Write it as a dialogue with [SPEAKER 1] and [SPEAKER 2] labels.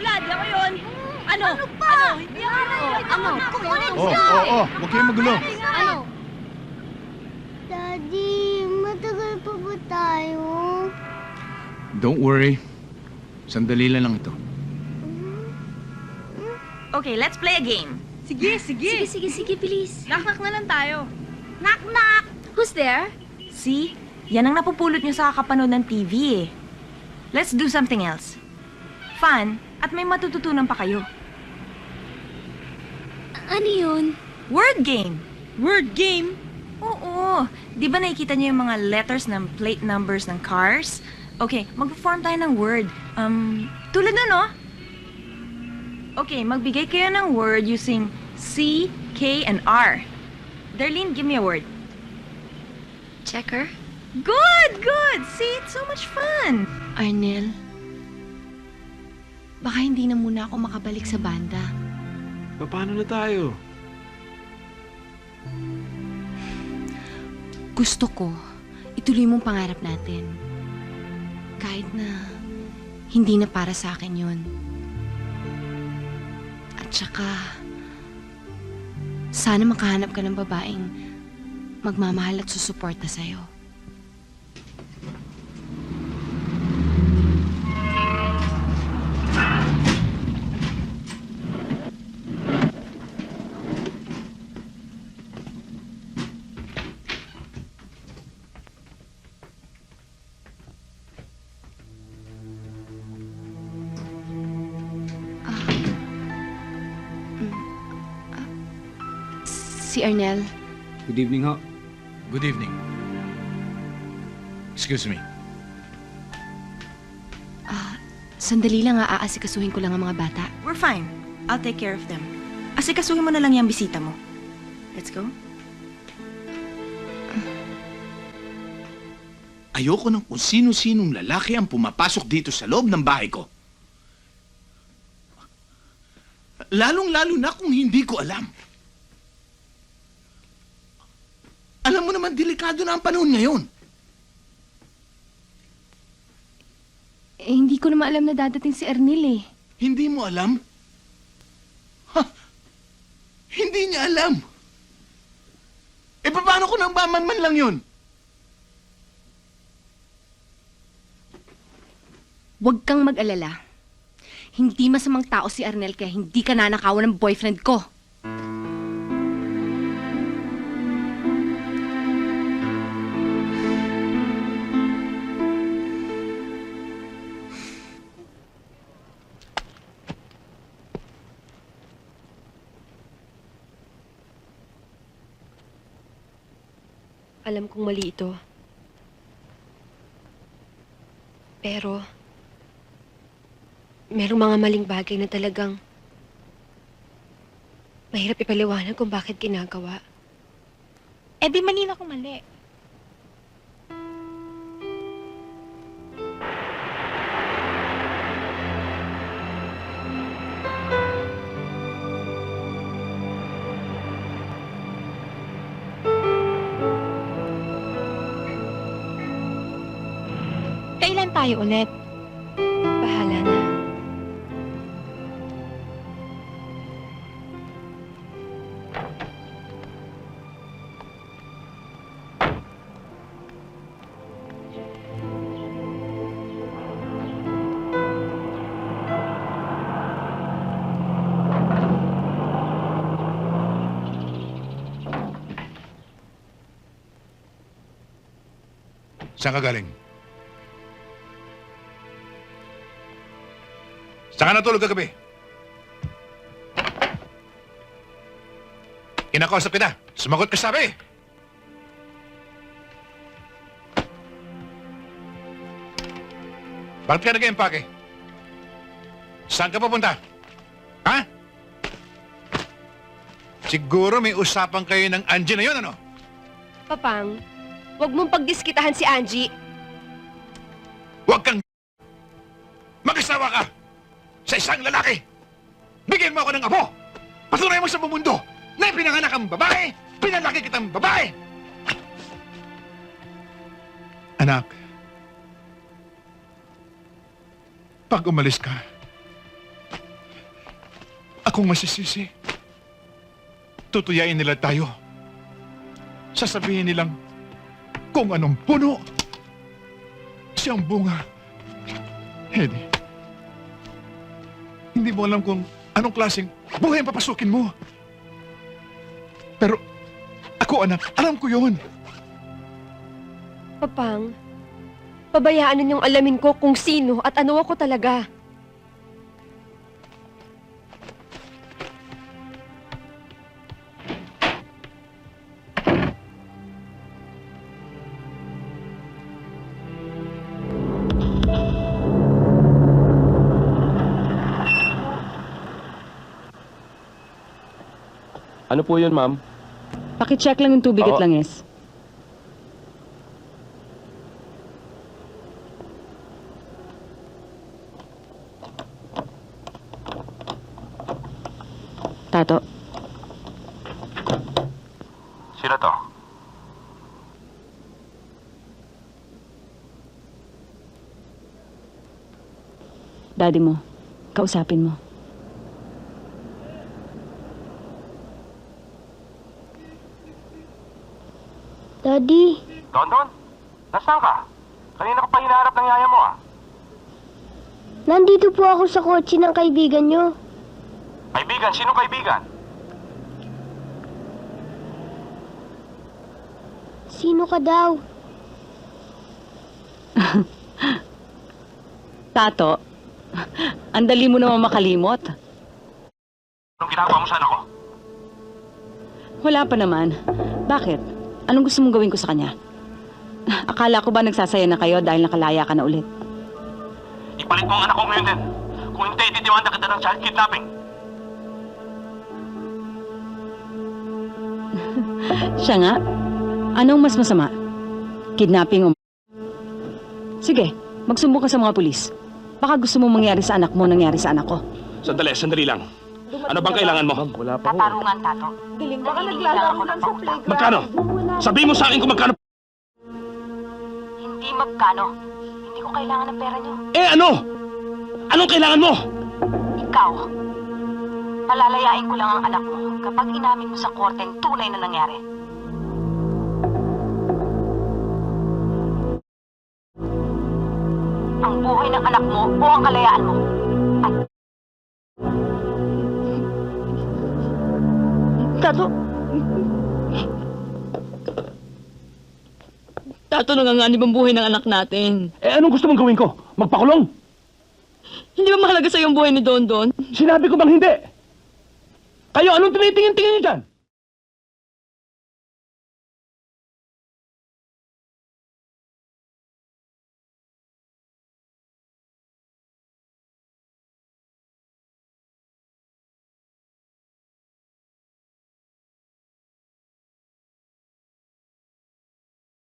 [SPEAKER 1] Hala, di ako yun. Ano?
[SPEAKER 2] Ano ba?
[SPEAKER 1] Ano? Hindi ako yun.
[SPEAKER 2] Ano? Kukunin
[SPEAKER 3] Oo,
[SPEAKER 2] siya!
[SPEAKER 3] oo, oo. Huwag kayong magulo.
[SPEAKER 2] Ano? Daddy, matagal pa ba tayo?
[SPEAKER 3] Don't worry. Sandali lang ito.
[SPEAKER 1] Okay, let's play a game. Sige, sige.
[SPEAKER 2] Sige, bilis.
[SPEAKER 1] Knock-knock na lang tayo.
[SPEAKER 2] Knock! Who's there?
[SPEAKER 1] See? Yan ang napupulot nyo sa kakapanood ng TV eh. Let's do something else. Fun, at may matututunan pa kayo.
[SPEAKER 2] Ano yun?
[SPEAKER 1] Word game. Word game? Oo. Di ba nakikita niyo yung mga letters ng plate numbers ng cars? Okay, mag-form tayo ng word. Tulad na, no? Okay, magbigay kayo ng word using C, K, and R. Darlene, give me a word.
[SPEAKER 2] Checker?
[SPEAKER 1] Good! See, it's so much fun.
[SPEAKER 4] Arnel, baka hindi na muna ako makabalik sa banda.
[SPEAKER 5] Paano na tayo?
[SPEAKER 4] Gusto ko, ituloy mong pangarap natin. Kahit na hindi na para sa akin yun. At saka, sana makahanap ka ng babaeng magmamahal at susuporta sa'yo. Si Arnel,
[SPEAKER 5] Good evening ho.
[SPEAKER 3] Good evening. Excuse me.
[SPEAKER 4] sandali lang aasikasuhin ko lang ang mga bata.
[SPEAKER 1] We're fine. I'll take care of them. Asikasuhin mo na lang yung bisita mo. Let's go.
[SPEAKER 3] Ayoko ng kung sino-sinong lalaki ang pumapasok dito sa loob ng bahay ko. Lalong-lalo na kung hindi ko alam. Alam mo naman, delikado na ang panahon ngayon.
[SPEAKER 4] Hindi ko naman alam na dadating si Arnel eh.
[SPEAKER 3] Hindi mo alam? Ha? Hindi niya alam. Paano ko nang baman lang yun?
[SPEAKER 4] Huwag kang mag-alala. Hindi masamang tao si Arnel kaya hindi ka nanakawan ng boyfriend ko.
[SPEAKER 6] Alam kong mali ito. Pero, merong mga maling bagay na talagang mahirap ipaliwanag kung bakit ginagawa.
[SPEAKER 2] Eh di manina kung mali. Kailan tayo ulit?
[SPEAKER 6] Bahala na.
[SPEAKER 3] Saan ka galing? Saan ka natulog kagabi? Kinakausap kita. Sumagot ka sabi. Bakit ka nag-empake? Saan ka papunta? Ha? Siguro may usapan kayo ng Angie na yun, ano?
[SPEAKER 6] Papang, huwag mong pagdiskitahan si Angie.
[SPEAKER 3] Huwag kang mag-asawa ka sa isang lalaki. Bigyan mo ako ng apo. Patunay mo sa mundo na pinanganak ang babae, pinalaki kitang babae. Anak, pag umalis ka, akong masisisi. Tutuyain nila tayo. Sasabihin nilang kung anong puno siyang bunga. Eddie, hindi mo alam kung anong klaseng buhay ang papasukin mo. Pero ako, anak, alam ko yun.
[SPEAKER 6] Papang, pabayaan ninyong alamin ko kung sino at ano ako talaga.
[SPEAKER 7] Ano po yun, ma'am?
[SPEAKER 8] Pakicheck lang yung tubig at
[SPEAKER 7] Oo.
[SPEAKER 8] langis. Tato,
[SPEAKER 7] Sino to?
[SPEAKER 8] daddy mo. Kausapin mo.
[SPEAKER 2] Daddy,
[SPEAKER 7] Don? Nasaan ka? Kanina ko pa hinahanap ng yaya mo, ah.
[SPEAKER 2] nandito po ako sa kotse ng kaibigan nyo.
[SPEAKER 7] Kaibigan? Sino kaibigan?
[SPEAKER 2] Sino ka daw?
[SPEAKER 8] Tato, ang dali mo naman makalimot.
[SPEAKER 7] Anong ginagawa mo sa anak ko?
[SPEAKER 8] Wala pa naman. Bakit? Anong gusto mong gawin ko sa kanya? Akala ko ba nagsasaya na kayo dahil nakalaya ka na ulit?
[SPEAKER 7] Ipalit mo ang anak ko ngayon din. Kung hindi, ititiwanda kita ng child kidnapping.
[SPEAKER 8] Siya nga. Anong mas masama? Kidnapping o... Sige, magsumbong ka sa mga pulis. Baka gusto mong mangyari sa anak mo nangyari sa anak ko.
[SPEAKER 7] Sandali lang. Ano bang kailangan mo?
[SPEAKER 5] Wala pa ho.
[SPEAKER 4] Tatarungan, Tato.
[SPEAKER 7] Magkano? Sabihin mo sa akin kung magkano.
[SPEAKER 4] Hindi magkano. Hindi ko kailangan ng pera niyo.
[SPEAKER 7] Eh ano? Anong kailangan mo?
[SPEAKER 4] Ikaw, palalayain ko lang ang anak mo kapag inamin mo sa korte ang tunay na nangyari. Ang buhay ng anak mo o ang kalayaan mo. At...
[SPEAKER 8] Tato, nanganganib ang buhay ng anak natin.
[SPEAKER 7] Eh anong gusto mong gawin ko? Magpakulong?
[SPEAKER 8] Hindi ba mahalaga sa'yo ang buhay ni Don Don?
[SPEAKER 7] Sinabi ko bang hindi? Kayo, anong tinitingin-tingin niyo dyan?